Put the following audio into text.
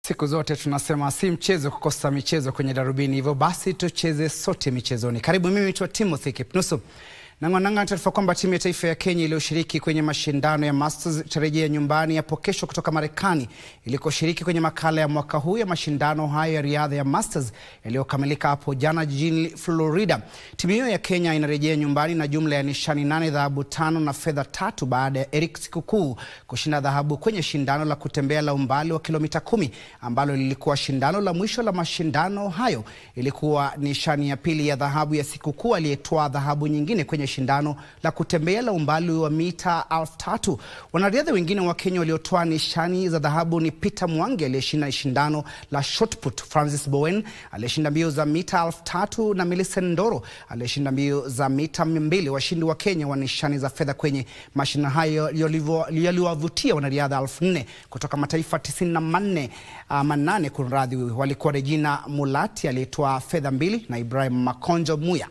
Siku zote tunasema si mchezo kukosa michezo kwenye darubini, hivyo basi tucheze sote michezoni. Karibu, mimi ni Timothy Kipnusu. Nang'ananga taarifa kwamba timu ya taifa ya Kenya iliyoshiriki kwenye mashindano ya Masters itarejea nyumbani hapo kesho kutoka Marekani ilikoshiriki kwenye makala ya mwaka huu ya mashindano hayo ya riadha ya Masters yaliyokamilika hapo jana jijini Florida. Timu hiyo ya Kenya inarejea nyumbani na jumla ya nishani 8, dhahabu 5 na fedha 3 baada ya Eric Sikukuu kushinda dhahabu kwenye shindano la kutembea la umbali wa kilomita 10 ambalo lilikuwa shindano la mwisho la mashindano hayo. Ilikuwa nishani ya pili ya dhahabu ya Sikukuu aliyetoa dhahabu nyingine kwenye shindano la kutembea la umbali wa mita 3000. Wanariadha wengine wa Kenya waliotoa nishani za dhahabu ni Peter Mwangi aliyeshinda shindano la shot put, Francis Bowen aliyeshinda mbio za mita 3000 na Millicent Ndoro aliyeshinda mbio za mita 200. Washindi wa Kenya wa nishani za fedha kwenye mashindano hayo yaliwavutia wanariadha 4000 kutoka mataifa 98 kunradhi, walikuwa Regina Mulati aliyetoa fedha 2 na Ibrahim Makonjo Muya